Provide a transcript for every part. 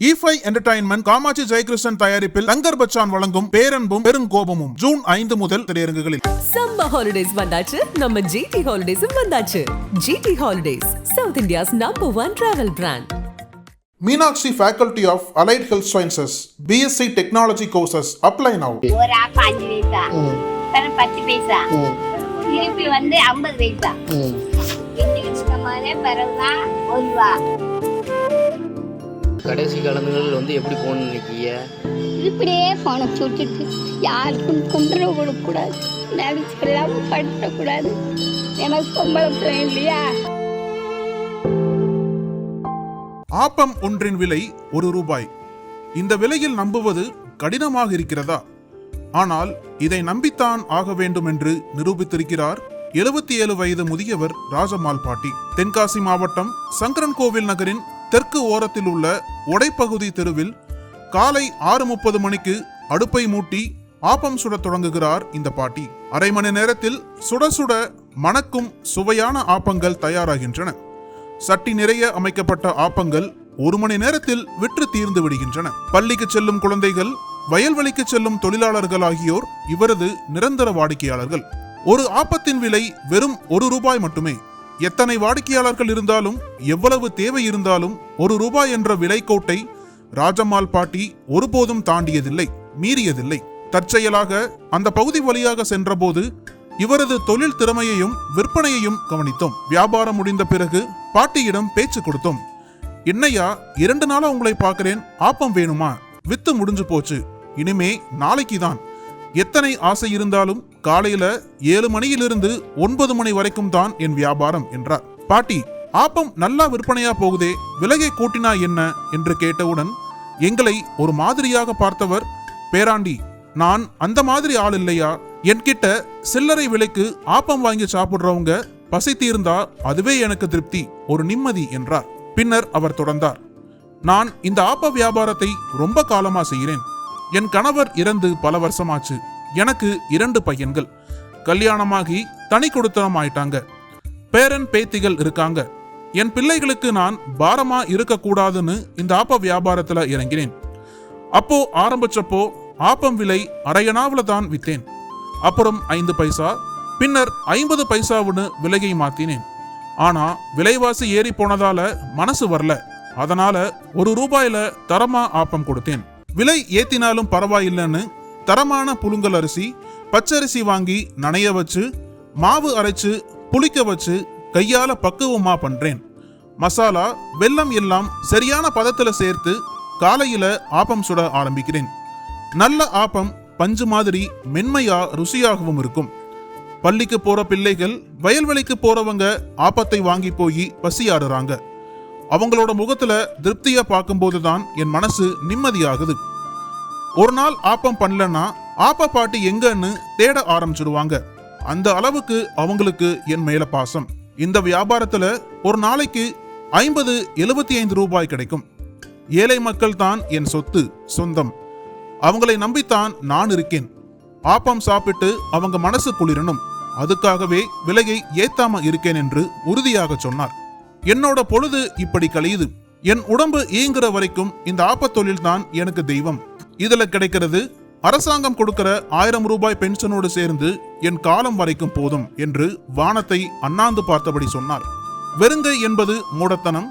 E5 entertainment Kamakshi Jayakrishnan தயாரிப்பில் தங்கர் பச்சான் வழங்கும் பேரன்பும் பெருங்கோபமும் June 5 முதல் திரையரங்குகளில். சம்மர் ஹாலிடேஸ் வந்தாச்சு, நம்ம GT ஹாலிடேஸும் வந்தாச்சு. GT holidays, south India's #1 travel brand. Meenakshi Faculty of Allied Health Sciences, BSc Technology courses. Apply now. ஒரு ஆப் 5 பைசா, பிறகு 10 பைசா, திருப்பி வந்து 50 பைசா. இன்னைக்கு சும்மாவே பிறகுதான் 1 ரூபா. கடைசி காலங்களில் வந்து எப்படி போகணும்னு நினைக்கிய? இப்படியே போன சுட்டுட்டு யாருக்கும் தொந்தரவு கொடுக்கக்கூடாது, நினைச்செல்லாம் படுத்தக்கூடாது. எனக்கு பொம்பளை பிள்ளை இல்லையா? ஆப்பம் ஒன்றின் விலை 1 ரூபாய். இந்த விலையில் நம்புவது கடினமாக இருக்கிறதா? ஆனால் இதை நம்பித்தான் ஆக வேண்டும் என்று நிரூபித்திருக்கிறார் 77 வயது முதியவர் ராஜம்மாள் பாட்டி. தென்காசி மாவட்டம் சங்கரன் கோவில் நகரின் தெற்கு ஓரத்தில் உள்ள ஒடைப்பகுதி தெருவில் காலை 6:30 மணிக்கு அடுப்பை மூட்டி ஆப்பம் சுட தொடங்குகிறார் இந்த பாட்டி. அரை மணி நேரத்தில் சுட சுட மணக்கும் சுவையான ஆப்பங்கள் தயாராகின்றன. சட்டி நிறைய அமைக்கப்பட்ட ஆப்பங்கள் 1 மணி நேரத்தில் விற்று தீர்ந்து விடுகின்றன. பள்ளிக்கு செல்லும் குழந்தைகள், வயல்வெளிக்கு செல்லும் தொழிலாளர்கள் ஆகியோர் இவரது நிரந்தர வாடிக்கையாளர்கள். ஒரு ஆப்பத்தின் விலை வெறும் 1 ரூபாய் மட்டுமே. எத்தனை வாடிக்கையாளர்கள் இருந்தாலும், எவ்வளவு தேவை இருந்தாலும் 1 ரூபாய் என்ற விலை கோட்டை ராஜம்மாள் பாட்டி ஒருபோதும் தாண்டியதில்லை, மீறியதில்லை. தற்செயலாக அந்த பகுதி வழியாக சென்றபோது இவரது தொழில் திறமையையும் விற்பனையையும் கவனித்தோம். வியாபாரம் முடிந்த பிறகு பாட்டியிடம் பேச்சு கொடுத்தோம். என்னையா 2 நாளா உங்களை பார்க்கிறேன், ஆப்பம் வேணுமா? வித்து முடிஞ்சு போச்சு, இனிமே நாளைக்கு தான். எத்தனை ஆசை இருந்தாலும் காலையில 7 மணியிலிருந்து 9 மணி வரைக்கும் தான் என் வியாபாரம் என்றார். பாட்டி, ஆப்பம் நல்லா விற்பனையா போகுதே, விலையை கூட்டினா என்ன என்று கேட்டவுடன் எங்களை ஒரு மாதிரியாக பார்த்தவர், பேராண்டி, நான் அந்த மாதிரி ஆள் இல்லையா, என்கிட்ட சில்லறை விலைக்கு ஆப்பம் வாங்கி சாப்பிடுறவங்க பசி தீர்ந்தா அதுவே எனக்கு திருப்தி, ஒரு நிம்மதி என்றார். பின்னர் அவர் தொடர்ந்தார், நான் இந்த ஆப்ப வியாபாரத்தை ரொம்ப காலமா செய்கிறேன். என் கணவர் இறந்து பல வருஷமாச்சு. எனக்கு 2 பையன்கள், கல்யாணமாகி தனி கொடுத்தனம் ஆயிட்டாங்க. பேரன் பேத்திகள் இருக்காங்க. என் பிள்ளைகளுக்கு நான் பாரமா இருக்கக்கூடாதுன்னு இந்த ஆப்ப வியாபாரத்துல இறங்கினேன். அப்போ ஆரம்பிச்சப்போ ஆப்பம் விலை அரையனாவில் தான் வித்தேன். அப்புறம் 5 பைசா, பின்னர் 50 பைசாவுன்னு விலையை மாத்தினேன். ஆனா விலைவாசி ஏறி போனதால மனசு வரல. அதனால 1 ரூபாயில தரமா ஆப்பம் கொடுத்தேன். விலை ஏத்தினாலும் பரவாயில்லைன்னு தரமான புழுங்கல் அரிசி, பச்சரிசி வாங்கி நனைய வச்சு, மாவு அரைச்சு புளிக்க வச்சு கையால பக்குவமா பண்றேன். மசாலா, வெல்லம் எல்லாம் சரியான பதத்துல சேர்த்து காலையில ஆப்பம் சுட ஆரம்பிக்கிறேன். நல்ல ஆப்பம் பஞ்சு மாதிரி மென்மையா ருசியாகவும் இருக்கும். பள்ளிக்கு போற பிள்ளைகள், வயல்வெளிக்கு போறவங்க ஆப்பத்தை வாங்கி போய் பசியாடுறாங்க. அவங்களோட முகத்துல திருப்தியா பார்க்கும்போதுதான் என் மனசு நிம்மதியாகுது. ஒரு நாள் ஆப்பம் பண்ணலன்னா ஆப்ப பாட்டி எங்கன்னு தேட ஆரம்பிச்சிடுவாங்க. அந்த அளவுக்கு அவங்களுக்கு என் மேல பாசம். இந்த வியாபாரத்துல ஒரு நாளைக்கு 50-75 ரூபாய் கிடைக்கும். ஏழை மக்கள் தான் என் சொத்து, சொந்தம். அவங்களை நம்பித்தான் நான் இருக்கேன். ஆப்பம் சாப்பிட்டு அவங்க மனசு குளிரணும், அதுக்காகவே விலையை ஏத்தாம இருக்கேன் என்று உறுதியாக சொன்னார். என்னோட பொழுது இப்படி கழியுது. என் உடம்பு இயங்குற வரைக்கும் இந்த ஆப்பத் தொழில் தான் எனக்கு தெய்வம். இதுல கிடைக்கிறது அரசாங்கம் கொடுக்கிற 1000 ரூபாய் பென்ஷனோடு சேர்ந்து என் காலம் வரைக்கும் போதும் என்று வானத்தை அண்ணாந்து பார்த்தபடி சொன்னார். வெறுங்கை என்பது மூடத்தனம்,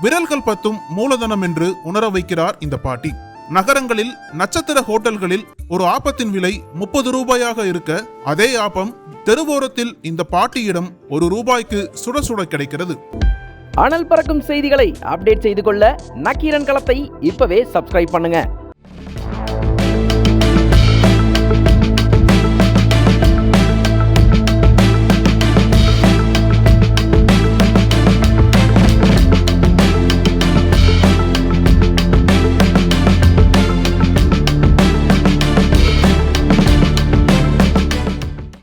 விரல்கள் பத்தும் மூலதனம் என்று உணர வைக்கிறார் இந்த பாட்டி. நகரங்களில் நட்சத்திர ஹோட்டல்களில் ஒரு ஆப்பத்தின் விலை 30 ரூபாயாக இருக்க, அதே ஆப்பம் தெருவோரத்தில் இந்த பாட்டியிடம் 1 ரூபாய்க்கு சுட சுட கிடைக்கிறது. அனல் பறக்கும் செய்திகளை அப்டேட் செய்து கொள்ள நக்கீரன் களத்தை இப்பவே சப்ஸ்கிரைப் பண்ணுங்க.